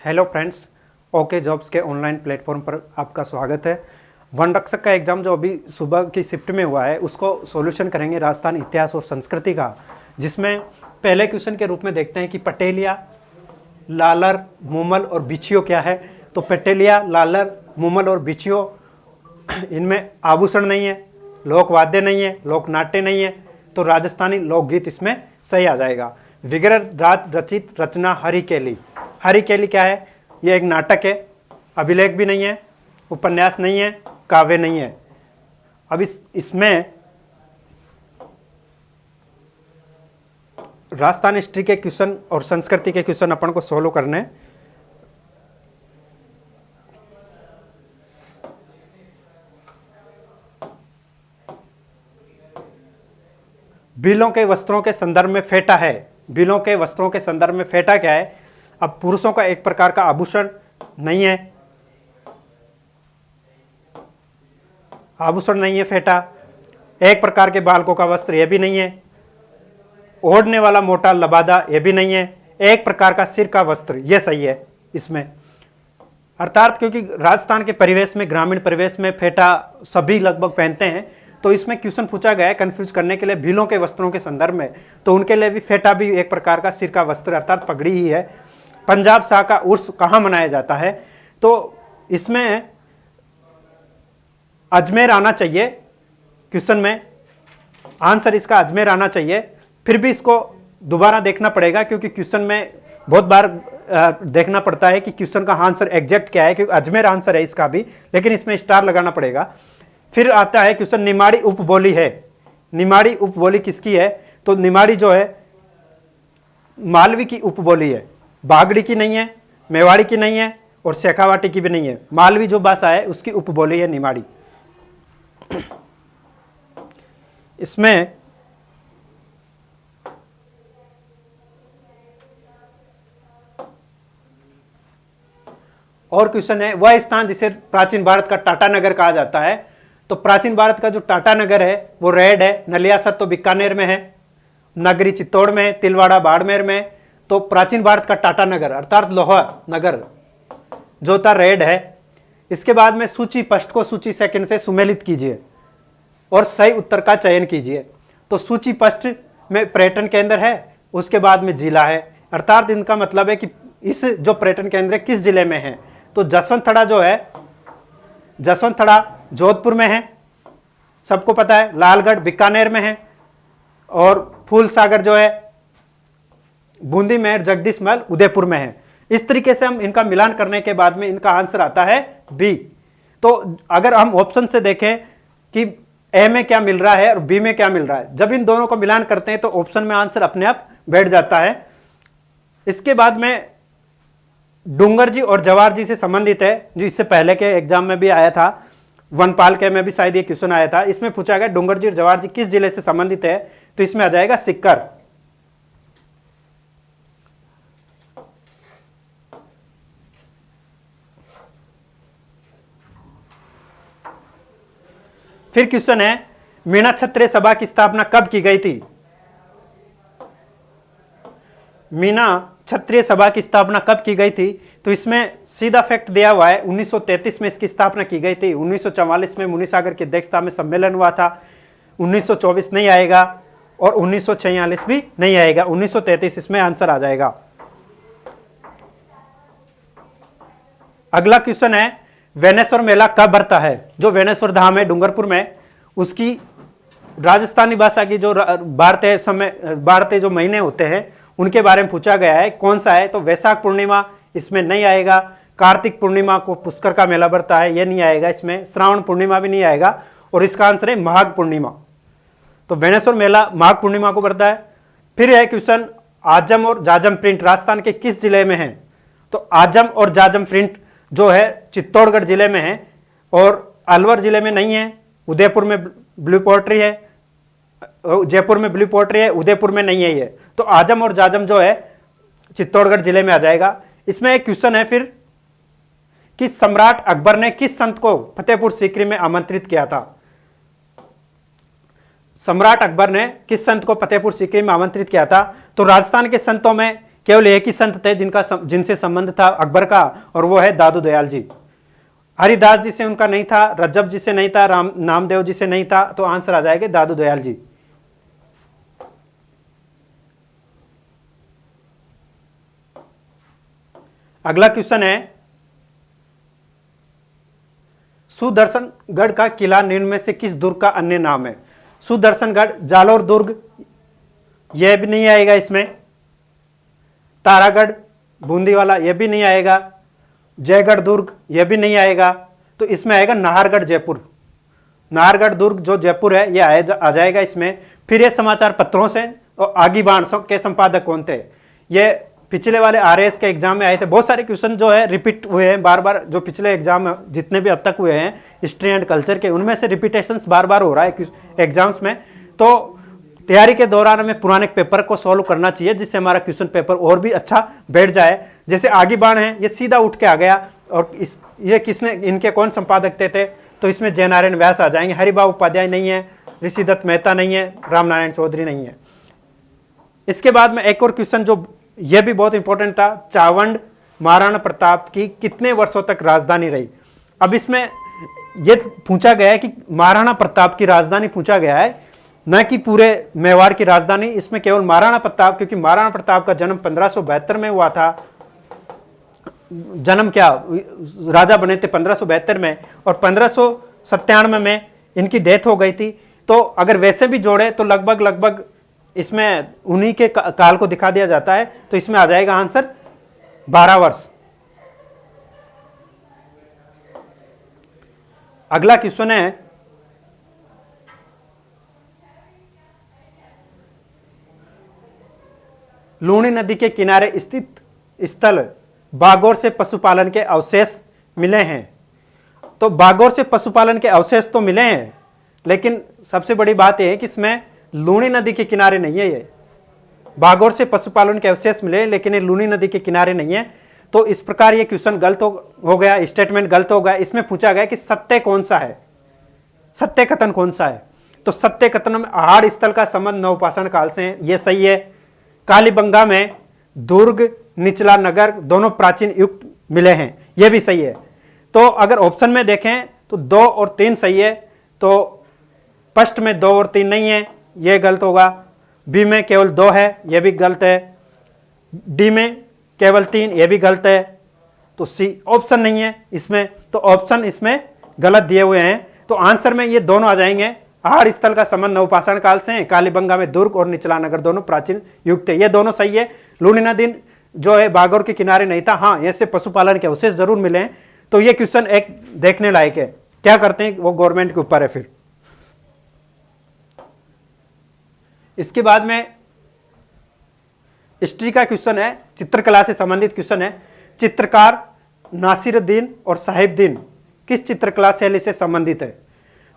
Hello friends, okay jobs के online platform पर आपका स्वागत है। वन रक्षक का एग्ज़ाम जो अभी सुबह की शिफ्ट में हुआ है उसको सॉल्यूशन करेंगे राजस्थान इतिहास और संस्कृति का, जिसमें पहले क्वेश्चन के रूप में देखते हैं कि पटेलिया, लालर, मुमल और बिछियो क्या है। तो पटेलिया, लालर, मुमल और बिछियो, इनमें आभूषण नहीं है, लोकवाद्य नहीं है, लोकनाट्य नहीं है, तो राजस्थानी लोकगीत इसमें सही आ जाएगा। विग्रह राज रचित रचना हरिकेली। हरिकेली क्या है? यह एक नाटक है, अभिलेख भी नहीं है, उपन्यास नहीं है, काव्य नहीं है। अब इसमें राजस्थान हिस्ट्री के क्वेश्चन और संस्कृति के क्वेश्चन अपन को सोल्व करने हैं। बिलों के वस्त्रों के संदर्भ में फेटा है। बिलों के वस्त्रों के संदर्भ में फेटा क्या है? अब पुरुषों का एक प्रकार का आभूषण नहीं है, आभूषण नहीं है फेटा। एक प्रकार के बालकों का वस्त्र यह भी नहीं है। ओढ़ने वाला मोटा लबादा यह भी नहीं है। एक प्रकार का सिर का वस्त्र यह सही है इसमें। अर्थात क्योंकि राजस्थान के परिवेश में, ग्रामीण परिवेश में फेटा सभी लगभग पहनते हैं, तो इसमें क्वेश्चन पूछा गया है कंफ्यूज करने के लिए भीलों के वस्त्रों के संदर्भ में, तो उनके लिए भी फेटा भी एक प्रकार का सिर का वस्त्र अर्थात पगड़ी ही है। पंजाब शाह का उर्स कहाँ मनाया जाता है? तो इसमें अजमेर आना चाहिए क्वेश्चन में, आंसर इसका अजमेर आना चाहिए। फिर भी इसको दोबारा देखना पड़ेगा क्योंकि क्वेश्चन में बहुत बार देखना पड़ता है कि क्वेश्चन का आंसर एग्जैक्ट क्या है, क्योंकि अजमेर आंसर है इसका भी, लेकिन इसमें स्टार लगाना पड़ेगा। फिर आता है क्वेश्चन निमाड़ी उपबोली है। निमाड़ी उपबोली किसकी है? तो निमाड़ी जो है मालवी की उपबोली है, बागड़ी की नहीं है, मेवाड़ी की नहीं है और शेखावाटी की भी नहीं है। मालवी जो भाषा है उसकी उपबोली है निमाड़ी। इसमें और क्वेश्चन है, वह स्थान जिसे प्राचीन भारत का टाटा नगर कहा जाता है। तो प्राचीन भारत का जो टाटा नगर है वो रेड है। नलियासर तो बीकानेर में है, नगरी चित्तौड़ में है, तिलवाड़ा बाड़मेर में। तो प्राचीन भारत का टाटा नगर अर्थात लोहा नगर जो था रेड है। इसके बाद में सूची फर्स्ट को सूची सेकंड से सुमेलित कीजिए और सही उत्तर का चयन कीजिए। तो सूची फर्स्ट में पर्यटन केंद्र है, उसके बाद में जिला है, अर्थात इनका मतलब है कि इस जो पर्यटन केंद्र है किस जिले में है। तो जसवंतथड़ा जो है, जसवंतथड़ा जोधपुर में है, सबको पता है। लालगढ़ बीकानेर में है और फूल सागर जो है बूंदी में, जगदीश महल उदयपुर में है। इस तरीके से हम इनका मिलान करने के बाद में इनका आंसर आता है बी। तो अगर हम ऑप्शन से देखें कि ए में क्या मिल रहा है और बी में क्या मिल रहा है, जब इन दोनों को मिलान करते हैं तो ऑप्शन में आंसर अपने आप बैठ जाता है। इसके बाद में डूंगर जी और जवाहर जी से संबंधित है, जो इससे पहले के एग्जाम में भी आया था, वनपाल के में भी शायद ये क्वेश्चन आया था। इसमें पूछा गया डूंगर जी और जवाहर जी किस जिले से संबंधित है, तो इसमें आ जाएगा सीकर। फिर क्वेश्चन है, मीणा क्षत्रिय सभा की स्थापना कब की गई थी? मीणा क्षत्रिय सभा की स्थापना कब की गई थी? तो इसमें सीधा फैक्ट दिया हुआ है, 1933 में इसकी स्थापना की गई थी। 1944 में मुनिसागर की अध्यक्षता में सम्मेलन हुआ था। 1924 नहीं आएगा और 1946 भी नहीं आएगा, 1933 इसमें आंसर आ जाएगा। अगला क्वेश्चन है, वेनेश्वर मेला कब भरता है? जो वेनेश्वर धाम है डूंगरपुर में, उसकी राजस्थानी भाषा की जो भारतीय जो महीने होते हैं उनके बारे में पूछा गया है, कौन सा है? तो वैशाख पूर्णिमा इसमें नहीं आएगा। कार्तिक पूर्णिमा को पुष्कर का मेला भरता है, यह नहीं आएगा इसमें। श्रावण पूर्णिमा भी नहीं आएगा और इसका आंसर है माघ पूर्णिमा। तो वेनेश्वर मेला माघ पूर्णिमा को भरता है। फिर है क्वेश्चन, आजम और जाजम प्रिंट राजस्थान के किस जिले में है? तो आजम और जाजम प्रिंट जो है चित्तौड़गढ़ जिले में है और अलवर जिले में नहीं है। उदयपुर में ब्लू पोएट्री है, जयपुर में ब्लू पोएट्री है, उदयपुर में नहीं है ये। तो आजम और जाजम जो है चित्तौड़गढ़ जिले में आ जाएगा। इसमें एक क्वेश्चन है फिर कि सम्राट अकबर ने किस संत को फतेहपुर सीकरी में आमंत्रित किया था? सम्राट अकबर ने किस संत को फतेहपुर सीकरी में आमंत्रित किया था? तो राजस्थान के संतों में केवल एक ही संत थे जिनसे संबंध था अकबर का, और वो है दादू दयाल जी। हरिदास जी से उनका नहीं था, रज्जब जी से नहीं था, राम नामदेव जी से नहीं था, तो आंसर आ जाएगा दादू दयाल जी। अगला क्वेश्चन है, सुदर्शनगढ़ का किला निम्न में से किस दुर्ग का अन्य नाम है? सुदर्शनगढ़, जालोर दुर्ग, यह भी नहीं आएगा इसमें। तारागढ़ बूंदी वाला, यह भी नहीं आएगा। जयगढ़ दुर्ग, यह भी नहीं आएगा। तो इसमें आएगा नाहरगढ़ जयपुर। नाहरगढ़ दुर्ग जो जयपुर है, यह आ जाएगा इसमें। फिर ये समाचार पत्रों से, और आगी बाण के संपादक कौन थे? ये पिछले वाले आरएएस के एग्जाम में आए थे। बहुत सारे क्वेश्चन जो है रिपीट हुए हैं बार बार, जो पिछले एग्जाम जितने भी अब तक हुए हैं हिस्ट्री एंड कल्चर के, उनमें से रिपीटेशंस बार बार हो रहा है एग्जाम्स में। तो तैयारी के दौरान हमें पुराने पेपर को सॉल्व करना चाहिए, जिससे हमारा क्वेश्चन पेपर और भी अच्छा बैठ जाए। जैसे आगे बाण है, ये सीधा उठ के आ गया, और ये किसने, इनके कौन संपादक थे? तो इसमें जयनारायण व्यास आ जाएंगे। हरिभाऊ उपाध्याय नहीं है, ऋषिदत्त मेहता नहीं है, रामनारायण चौधरी नहीं है। इसके बाद में एक और क्वेश्चन जो यह भी बहुत इंपॉर्टेंट था, चावंड महाराणा प्रताप की कितने वर्षों तक राजधानी रही? अब इसमें यह पूछा गया है कि महाराणा प्रताप की राजधानी पूछा गया है, न कि पूरे मेवाड़ की राजधानी। इसमें केवल महाराणा प्रताप, क्योंकि महाराणा प्रताप का जन्म 1572 में हुआ था। जन्म क्या, राजा बने थे 1572 में, और 1597 में इनकी डेथ हो गई थी। तो अगर वैसे भी जोड़े तो लगभग इसमें उन्हीं के काल को दिखा दिया जाता है। तो इसमें आ जाएगा आंसर 12 वर्ष। अगला क्वेश्चन है, लूणी नदी के किनारे स्थित स्थल बागौर से पशुपालन के अवशेष मिले हैं। तो बागौर से पशुपालन के अवशेष तो मिले हैं, लेकिन सबसे बड़ी बात यह है कि इसमें लूणी नदी के किनारे नहीं है। ये बागौर से पशुपालन के अवशेष मिले, लेकिन ये लूणी नदी के किनारे नहीं है। तो इस प्रकार ये क्वेश्चन गलत हो गया, स्टेटमेंट गलत हो गया। इसमें पूछा गया कि सत्य कौन सा है, सत्य कथन कौन सा है? तो सत्य कथन में आहार स्थल का संबंध नवपाषाण काल से है, ये सही है। कालीबंगा में दुर्ग, निचला नगर दोनों प्राचीन युग मिले हैं, यह भी सही है। तो अगर ऑप्शन में देखें तो 2 और 3 सही है। तो फर्स्ट में 2 और 3 नहीं है, यह गलत होगा। बी में केवल 2 है, यह भी गलत है। डी में केवल 3, यह भी गलत है। तो सी ऑप्शन नहीं है इसमें, तो ऑप्शन इसमें गलत दिए हुए हैं। तो आंसर में ये दोनों आ जाएंगे। आहार स्थल का संबंध नवपाषाण काल से है, कालीबंगा में दुर्ग और निचला नगर दोनों प्राचीन युग थे, ये दोनों सही है। लूणी नदी जो है बागौर के किनारे नहीं था। हाँ, ऐसे पशुपालन के अवशेष जरूर मिले हैं। तो ये क्वेश्चन एक देखने लायक है, क्या करते हैं वो गवर्नमेंट के ऊपर है। फिर इसके बाद में हिस्ट्री का क्वेश्चन है, चित्रकला से संबंधित क्वेश्चन है। चित्रकार नासिरुद्दीन और साहिबदीन किस चित्रकला शैली से संबंधित है?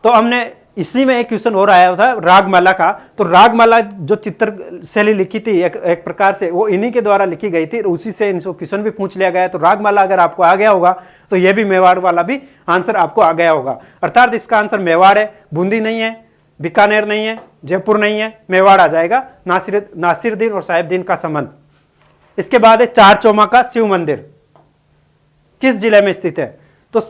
तो हमने इसी में एक क्वेश्चन और आया था रागमाला का। तो रागमाला जो चित्र शैली लिखी थी एक प्रकार से वो इन्हीं के द्वारा लिखी गई थी, उसी से इनको क्वेश्चन भी पूछ लिया गया। तो रागमाला अगर आपको आ गया होगा तो यह भी मेवाड़ वाला भी आंसर आपको आ गया होगा। अर्थात इसका आंसर मेवाड़ है, बूंदी नहीं है, बीकानेर नहीं है, जयपुर नहीं है, मेवाड़ आ जाएगा। नासिरुद्दीन और साहिबदीन का संबंध। इसके बाद है चारचौमा का शिव मंदिर किस जिले में स्थित है? तो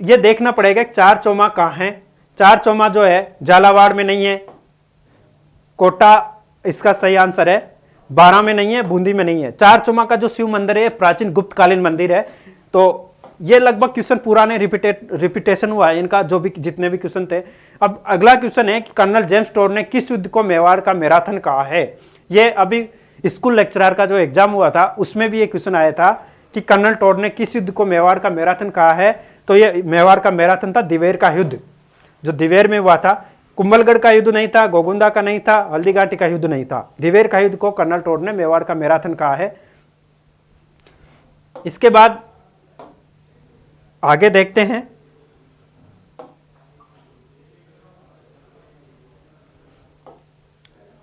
ये देखना पड़ेगा चारचौमा कहाँ है। चारचौमा जो है झालावाड़ में नहीं है, कोटा इसका सही आंसर है, बारां में नहीं है, बूंदी में नहीं है। चारचौमा का जो शिव मंदिर है प्राचीन गुप्तकालीन मंदिर है। तो ये लगभग क्वेश्चन पुराने रिपीटेशन हुआ है इनका, जो भी जितने भी क्वेश्चन थे। अब अगला क्वेश्चन है कि कर्नल जेम्स टोड ने किस युद्ध को मेवाड़ का मैराथन कहा है? ये अभी स्कूल लेक्चरर का जो एग्जाम हुआ था उसमें भी ये क्वेश्चन आया था कि कर्नल टोड ने किस युद्ध को मेवाड़ का मैराथन कहा है। तो ये मेवाड़ का मैराथन था दिवेर का युद्ध, जो दिवेर में हुआ था। कुंभलगढ़ का युद्ध नहीं था, गोगुंदा का नहीं था, हल्दीघाटी का युद्ध नहीं था। दिवेर का युद्ध को कर्नल टोड ने मेवाड़ का मैराथन कहा है। इसके बाद आगे देखते हैं,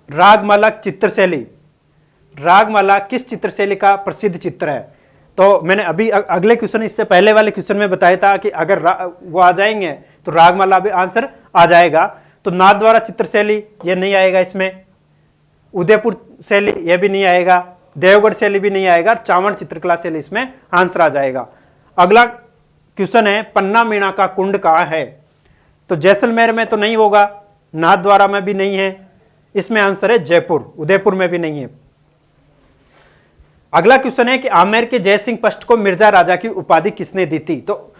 रागमाला चित्रशैली। रागमाला किस चित्रशैली का प्रसिद्ध चित्र है? तो मैंने अभी अगले क्वेश्चन, इससे पहले वाले क्वेश्चन में बताया था कि अगर वो आ जाएंगे तो रागमाला भी आंसर आ जाएगा। तो नाथद्वारा चित्रशैली ये नहीं आएगा इसमें। उदयपुर शैली ये भी नहीं आएगा। देवगढ़ शैली भी नहीं आएगा, चावड़ चित्रकला शैली इसमें आंसर आ जाएगा। अगला क्वेश्चन है पन्ना मीणा का कुंड कहाँ है? तो जैसलमेर में तो नहीं होगा, नाथद्वारा में भी नहीं है, इसमें आंसर है जयपुर, उदयपुर में भी नहीं है। अगला क्वेश्चन है कि आमेर के जय सिंह फर्स्ट को मिर्जा राजा की उपाधि किसने दी थी? तो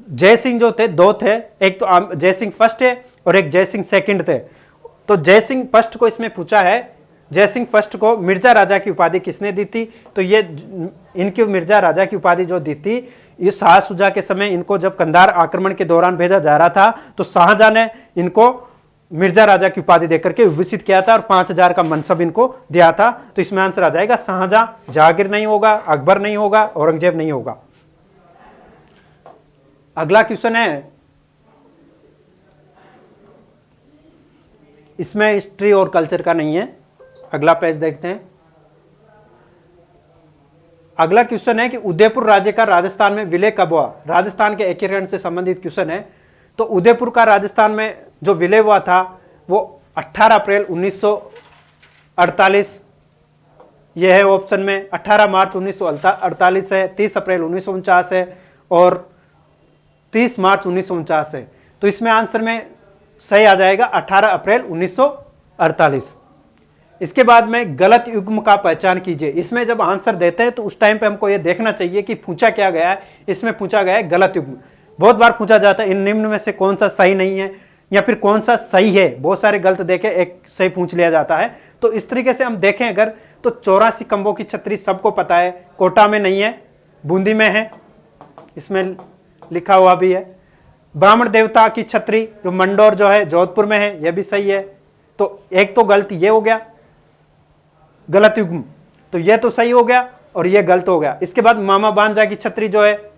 जय सिंह जो थे दो थे, एक तो जय सिंह फर्स्ट है और एक जय सिंह सेकंड थे। तो जय सिंह फर्स्ट को इसमें पूछा है, जय सिंह फर्स्ट को मिर्जा राजा की उपाधि किसने दी थी? तो ये इनकी मिर्जा राजा की उपाधि जो दी थी, ये शाह शुजा के समय इनको जब कंधार आक्रमण के दौरान भेजा जा रहा था तो शाहजहां ने इनको मिर्जा राजा की उपाधि देकर के विभूषित किया था और 5000 का मनसब इनको दिया था। तो इसमें आंसर आ जाएगा शाहजहां। जहांगीर नहीं होगा, अकबर नहीं होगा, औरंगजेब नहीं होगा। अगला क्वेश्चन है, इसमें हिस्ट्री और कल्चर का नहीं है। अगला पेज देखते हैं। अगला क्वेश्चन है कि उदयपुर राज्य का राजस्थान में विलय कब हुआ? राजस्थान के एकीकरण से संबंधित क्वेश्चन है। तो उदयपुर का राजस्थान में जो विलय हुआ था वो 18 अप्रैल 1948, यह है ऑप्शन में। 18 मार्च 1948 है, 30 अप्रैल 1949 है और 30 मार्च 1949 है। तो इसमें आंसर में सही आ जाएगा 18 अप्रैल 1948। इसके बाद में गलत युग्म का पहचान कीजिए। इसमें जब आंसर देते हैं तो उस टाइम पे हमको ये देखना चाहिए कि पूछा क्या गया है। इसमें पूछा गया है गलत युग्म। बहुत बार पूछा जाता है इन निम्न में से कौन सा सही नहीं है या फिर कौन सा सही है, बहुत सारे गलत देके एक सही पूछ लिया जाता है। तो इस तरीके से हम देखें अगर तो 84 खंभों की छतरी सबको पता है, कोटा में नहीं है, बूंदी में है, इसमें लिखा हुआ भी है। ब्राह्मण देवता की छतरी जो मंडोर जो है जोधपुर में है, यह भी सही है। तो एक तो गलत ये हो गया गलत युग्म, तो यह तो सही हो गया और यह गलत हो गया। इसके बाद मामा बांजा की छतरी जो है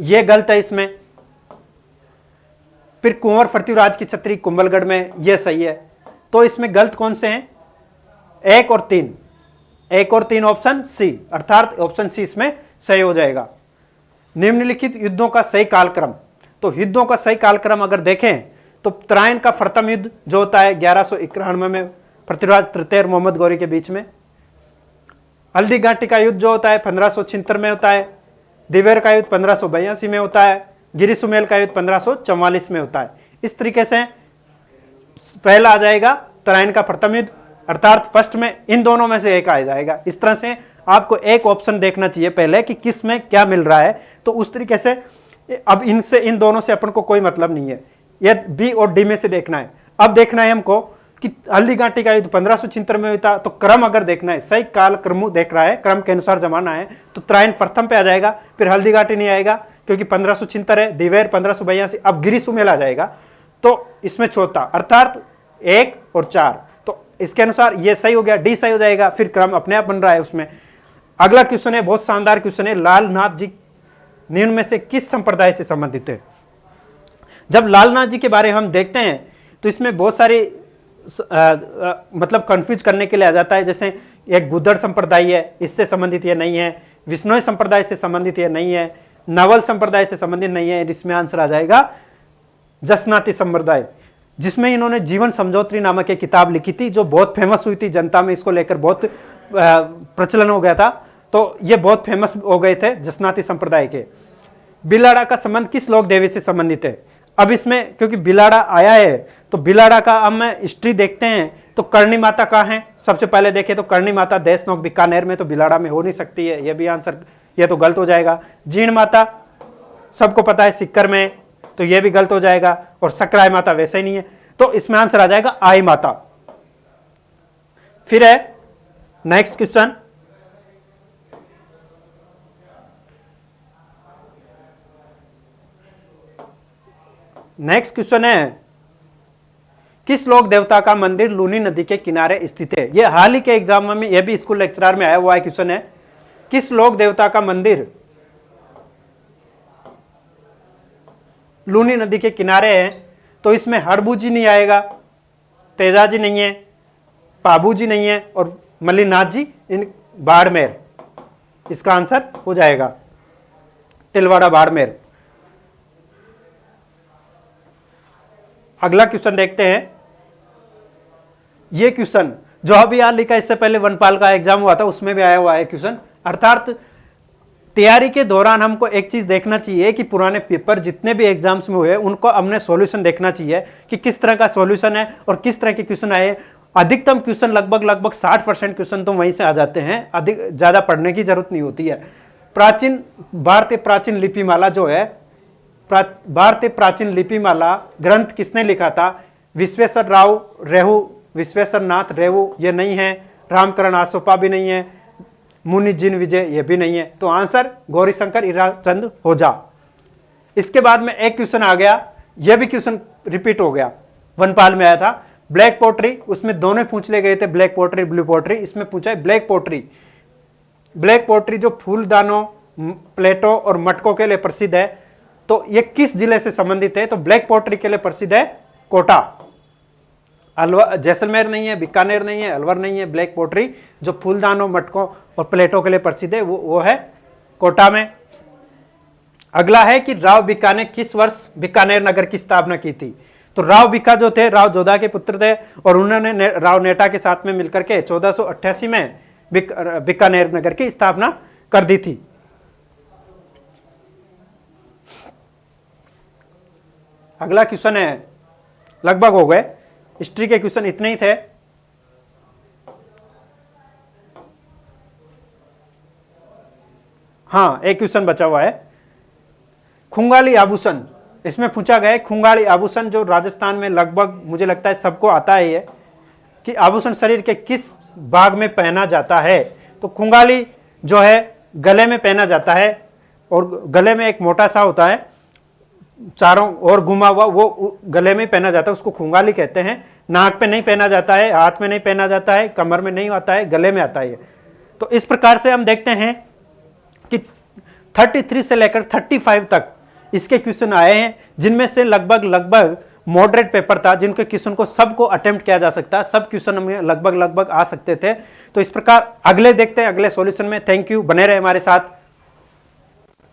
यह गलत है इसमें। फिर कुंवर पृथ्वीराज की छतरी कुंभलगढ़ में, यह सही है। तो इसमें गलत कौन से हैं? 1 और 3, 1 और 3 ऑप्शन सी, अर्थात ऑप्शन सी इसमें सही हो जाएगा। निम्नलिखित युद्धों का सही कालक्रम। तो युद्धों का सही कालक्रम अगर देखें तो त्रायन का प्रथम युद्ध जो होता है 1191 में पृथ्वीराज तृतीय और मोहम्मद गौरी के बीच में। हल्दी घाटी का युद्ध जो होता है 1576 में होता है। दिवेर का युद्ध 1582 में होता है। गिरी सुमेल का युद्ध 1544 में होता है। इस तरीके से पहला आ जाएगा त्रायन का प्रथम युद्ध, अर्थात फर्स्ट में इन दोनों में से एक आ जाएगा। इस तरह से आपको एक ऑप्शन देखना चाहिए पहले कि किस में क्या मिल रहा है। तो उस तरीके से अब इनसे इन दोनों से अपन को कोई मतलब नहीं है, ये बी और डी में से देखना है। अब देखना है हमको कि हल्दी घाटी का युद्ध 1576 में हुआ, तो क्रम अगर देखना है, सही काल क्रम देख रहा है, क्रम के अनुसार जमाना है, तो त्रायन प्रथम पे आ जाएगा, फिर हल्दी घाटी नहीं आएगा क्योंकि 1576 है, दिवेर 1582, अब गिरी सुमेल आ जाएगा। तो इसमें चौथा अर्थात 1 और 4, तो इसके अनुसार ये सही हो गया, डी सही हो जाएगा। फिर क्रम अपने आप बन रहा है उसमें। अगला क्वेश्चन है, बहुत शानदार क्वेश्चन है, लालनाथ जी निम्न में से किस संप्रदाय से संबंधित है? जब लालनाथ जी के बारे में हम देखते हैं तो इसमें बहुत सारी मतलब कंफ्यूज करने के लिए आ जाता है। जैसे एक गुदड़ संप्रदाय है, इससे संबंधित ये नहीं है। विष्णोई संप्रदाय से संबंधित ये नहीं है। नवल संप्रदाय से संबंधित नहीं है। इसमें आंसर आ जाएगा जसनाती संप्रदाय, जिसमें इन्होंने जीवन समझौत्री नामक एक किताब लिखी थी जो बहुत फेमस हुई थी, जनता में इसको लेकर बहुत प्रचलन हो गया था। तो ये बहुत फेमस हो गए थे जसनाती संप्रदाय के। बिलाड़ा का संबंध किस लोक देवी से संबंधित है? अब इसमें क्योंकि बिलाड़ा आया है तो बिलाड़ा का अब मैं हिस्ट्री देखते हैं तो करणी माता कहाँ है? सबसे पहले देखें तो करणी माता देशनोक बीकानेर में, तो बिलाड़ा में हो नहीं सकती है, यह भी आंसर, यह तो गलत हो जाएगा। जीण माता सबको पता है सिक्कर में, तो यह भी गलत हो जाएगा। और सकराय माता वैसे ही नहीं है, तो इसमें आंसर आ जाएगा आई माता। फिर है नेक्स्ट क्वेश्चन, नेक्स्ट क्वेश्चन है किस लोक देवता का मंदिर लूनी नदी के किनारे स्थित है? यह हाल ही के एग्जाम में यह भी स्कूल लेक्चरर में आया हुआ है क्वेश्चन है, किस लोक देवता का मंदिर लूनी नदी के किनारे है? तो इसमें हरबू जी नहीं आएगा, तेजा जी नहीं है, पाबू जी नहीं है और मल्लीनाथ जी इन बाड़मेर, इसका आंसर हो जाएगा तिलवाड़ा बाड़मेर। अगला क्वेश्चन देखते हैं। यह क्वेश्चन जो अभी हाल लिखा, इससे पहले वनपाल का एग्जाम हुआ था उसमें भी आया हुआ है क्वेश्चन। अर्थात तैयारी के दौरान हमको एक चीज देखना चाहिए कि पुराने पेपर जितने भी एग्जाम्स में हुए उनको हमने सॉल्यूशन देखना चाहिए कि किस तरह का सॉल्यूशन है और किस तरह के क्वेश्चन आए। अधिकतम क्वेश्चन लगभग 60% क्वेश्चन तो वहीं से आ जाते हैं, अधिक ज्यादा पढ़ने की जरूरत नहीं होती है। भारतीय प्राचीन लिपिमाला जो है, भारतीय प्राचीन लिपिमाला ग्रंथ किसने लिखा था? विश्वेश्वर राव रेहू, विश्वेश्वर नाथ रेहू ये नहीं है, रामकरण आसोपा भी नहीं है, मुनि जिन विजय ये भी नहीं है। तो आंसर गौरीशंकर हीराचंद ओझा। इसके बाद में एक क्वेश्चन आ गया, यह भी क्वेश्चन रिपीट हो गया, वनपाल में आया था। ब्लैक पोट्री, उसमें दोनों पूछ ले गए थे, ब्लैक पोट्री ब्लू पोट्री। इसमें पूछा है ब्लैक पोट्री। ब्लैक पोट्री जो फूलदानों, प्लेटों और मटकों के लिए प्रसिद्ध है, तो ये किस जिले से संबंधित है? तो ब्लैक पोट्री के लिए प्रसिद्ध है कोटा। अलवर, जैसलमेर नहीं है, बीकानेर नहीं है, अलवर नहीं है। ब्लैक पोट्री जो फूलदानों, मटकों और प्लेटों के लिए प्रसिद्ध है वो है कोटा में। अगला है कि राव बीका ने किस वर्ष बीकानेर नगर की स्थापना की थी? तो राव बीका जो थे राव जोधा के पुत्र थे और उन्होंने राव नेटा के साथ में मिलकर के 1488 में बीकानेर नगर की स्थापना कर दी थी। अगला क्वेश्चन है, लगभग हो गए, हिस्ट्री के क्वेश्चन इतने ही थे। हाँ, एक क्वेश्चन बचा हुआ है, खुंगाली आभूषण। इसमें पूछा गया है खुंगाली आभूषण जो राजस्थान में लगभग मुझे लगता है सबको आता है ये, कि आभूषण शरीर के किस भाग में पहना जाता है? तो खुंगाली जो है गले में पहना जाता है और गले में एक मोटा सा होता है, चारों ओर घुमा हुआ, वो गले में पहना जाता है, उसको खुंगाली कहते हैं। नाक पे नहीं पहना जाता है, हाथ में नहीं पहना जाता है, कमर में नहीं आता है, गले में आता है। तो इस प्रकार से हम देखते हैं कि 33 से लेकर 35 तक इसके क्वेश्चन आए हैं, जिनमें से लगभग मॉडरेट पेपर था, जिनके क्वेश्चन को सबको अटेम्प्ट किया जा सकता है, सब क्वेश्चन हमें लगभग आ सकते थे। तो इस प्रकार अगले देखते हैं, अगले सॉल्यूशन में। थैंक यू, बने रहे हमारे साथ।